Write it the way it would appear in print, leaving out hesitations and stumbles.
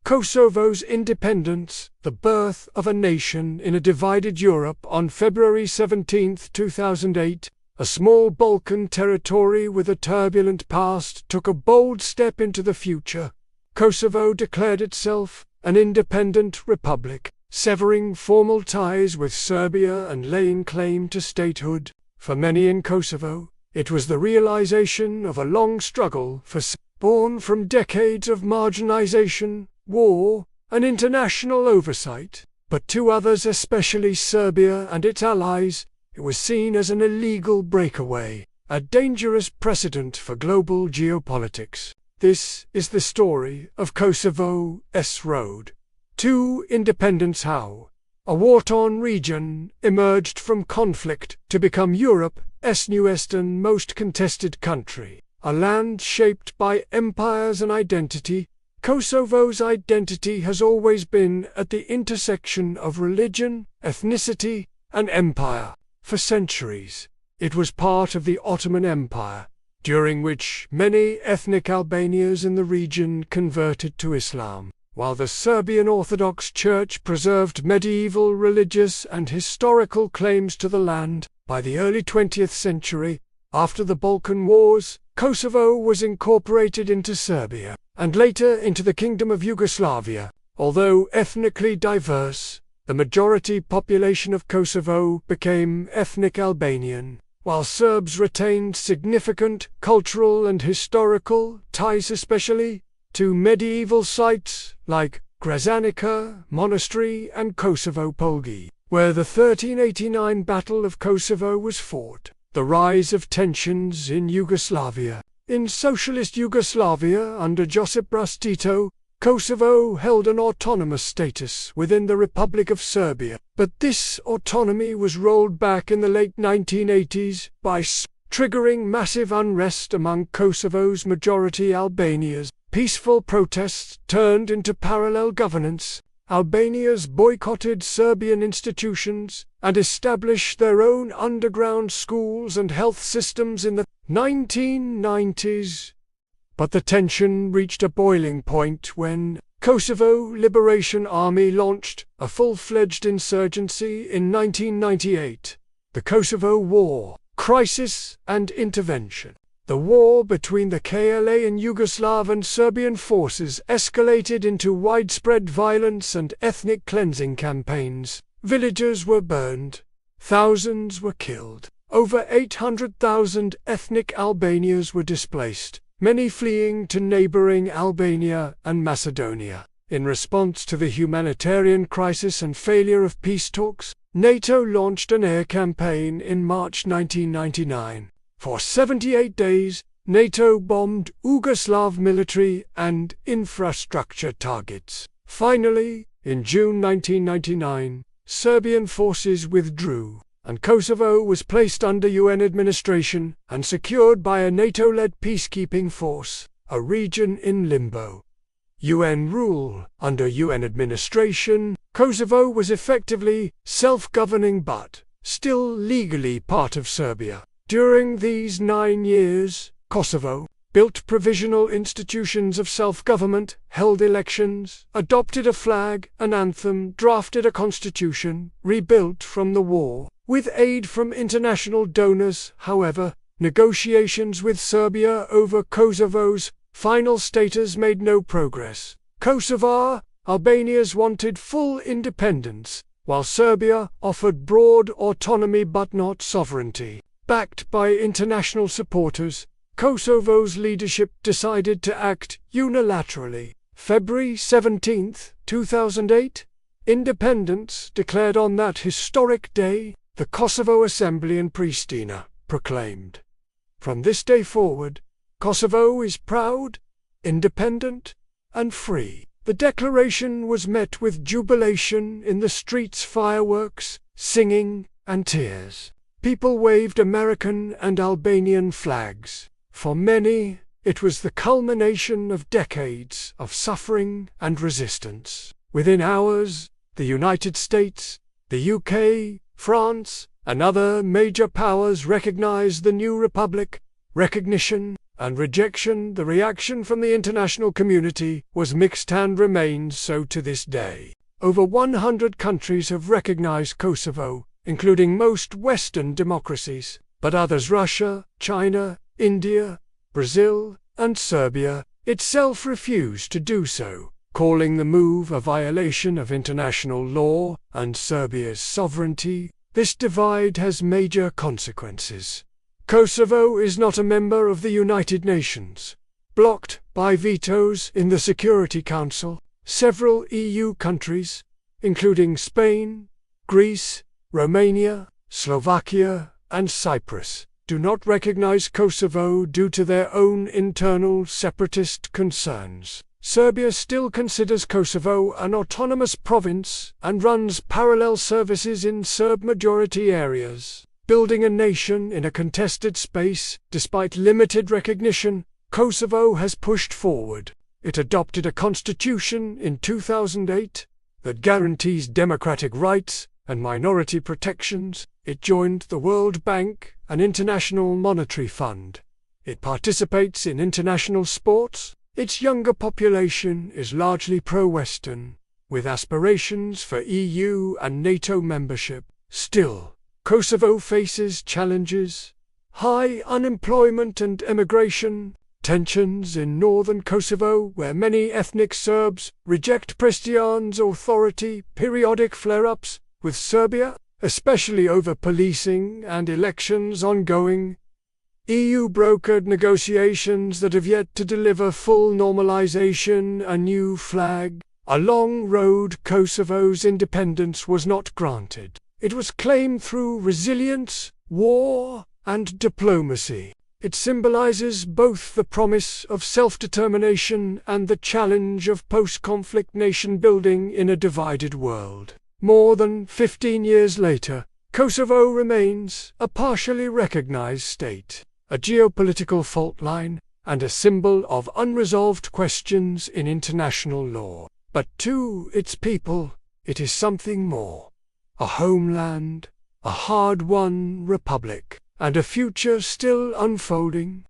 Kosovo's independence, the birth of a nation in a divided Europe on February 17, 2008, a small Balkan territory with a turbulent past took a bold step into the future. Kosovo declared itself an independent republic, severing formal ties with Serbia and laying claim to statehood. For many in Kosovo, it was the realization of a long struggle born from decades of marginalization, war, and international oversight. But to others, especially Serbia and its allies, it was seen as an illegal breakaway, a dangerous precedent for global geopolitics. This is the story of Kosovo's road to independence. How a war-torn region emerged from conflict to become Europe's newest and most contested country. A land shaped by empires and identity, Kosovo's identity has always been at the intersection of religion, ethnicity, and empire. For centuries, it was part of the Ottoman Empire, during which many ethnic Albanians in the region converted to Islam, while the Serbian Orthodox Church preserved medieval religious and historical claims to the land. By the early 20th century, after the Balkan Wars, Kosovo was incorporated into Serbia, and later into the Kingdom of Yugoslavia. Although ethnically diverse, the majority population of Kosovo became ethnic Albanian, while Serbs retained significant cultural and historical ties, especially to medieval sites like Grazanica Monastery and Kosovo Polgi, where the 1389 Battle of Kosovo was fought. The rise of tensions in Yugoslavia. In socialist Yugoslavia under Josip Broz Tito, Kosovo held an autonomous status within the Republic of Serbia, but this autonomy was rolled back in the late 1980s by triggering massive unrest among Kosovo's majority Albanians. Peaceful protests turned into parallel governance. Albanians boycotted Serbian institutions and established their own underground schools and health systems in the 1990s. But the tension reached a boiling point when Kosovo Liberation Army launched a full-fledged insurgency in 1998. The Kosovo War, Crisis and Intervention. The war between the KLA and Yugoslav and Serbian forces escalated into widespread violence and ethnic cleansing campaigns. Villages were burned. Thousands were killed. Over 800,000 ethnic Albanians were displaced, many fleeing to neighboring Albania and Macedonia. In response to the humanitarian crisis and failure of peace talks, NATO launched an air campaign in March 1999. For 78 days, NATO bombed Yugoslav military and infrastructure targets. Finally, in June 1999, Serbian forces withdrew, and Kosovo was placed under UN administration and secured by a NATO-led peacekeeping force, a region in limbo. UN rule. Under UN administration, Kosovo was effectively self-governing but still legally part of Serbia. During these 9 years, Kosovo built provisional institutions of self-government, held elections, adopted a flag, an anthem, drafted a constitution, rebuilt from the war. With aid from international donors, however, negotiations with Serbia over Kosovo's final status made no progress. Kosovo Albanians wanted full independence, while Serbia offered broad autonomy but not sovereignty. Backed by international supporters, Kosovo's leadership decided to act unilaterally. February 17, 2008, independence declared on that historic day, the Kosovo Assembly in Pristina proclaimed. From this day forward, Kosovo is proud, independent, and free. The declaration was met with jubilation in the streets, fireworks, singing, and tears. People waved American and Albanian flags. For many, it was the culmination of decades of suffering and resistance. Within hours, the United States, the UK, France, and other major powers recognized the new republic. Recognition and rejection. The reaction from the international community was mixed and remains so to this day. Over 100 countries have recognized Kosovo, including most Western democracies, but others, Russia, China, India, Brazil, and Serbia, itself refused to do so, calling the move a violation of international law and Serbia's sovereignty. This divide has major consequences. Kosovo is not a member of the United Nations. Blocked by vetoes in the Security Council, several EU countries, including Spain, Greece, Romania, Slovakia, and Cyprus, do not recognize Kosovo due to their own internal separatist concerns. Serbia still considers Kosovo an autonomous province and runs parallel services in Serb-majority areas. Building a nation in a contested space, despite limited recognition, Kosovo has pushed forward. It adopted a constitution in 2008 that guarantees democratic rights and minority protections. It joined the World Bank and International Monetary Fund. It participates in international sports. Its younger population is largely pro-Western, with aspirations for EU and NATO membership. Still, Kosovo faces challenges: high unemployment and immigration, tensions in northern Kosovo where many ethnic Serbs reject Pristina's authority, periodic flare-ups with Serbia, especially over policing and elections ongoing, EU-brokered negotiations that have yet to deliver full normalization, a new flag, a long road. Kosovo's independence was not granted. It was claimed through resilience, war, and diplomacy. It symbolizes both the promise of self-determination and the challenge of post-conflict nation-building in a divided world. More than 15 years later, Kosovo remains a partially recognized state, a geopolitical fault line, and a symbol of unresolved questions in international law. But to its people, it is something more: a homeland, a hard-won republic, and a future still unfolding.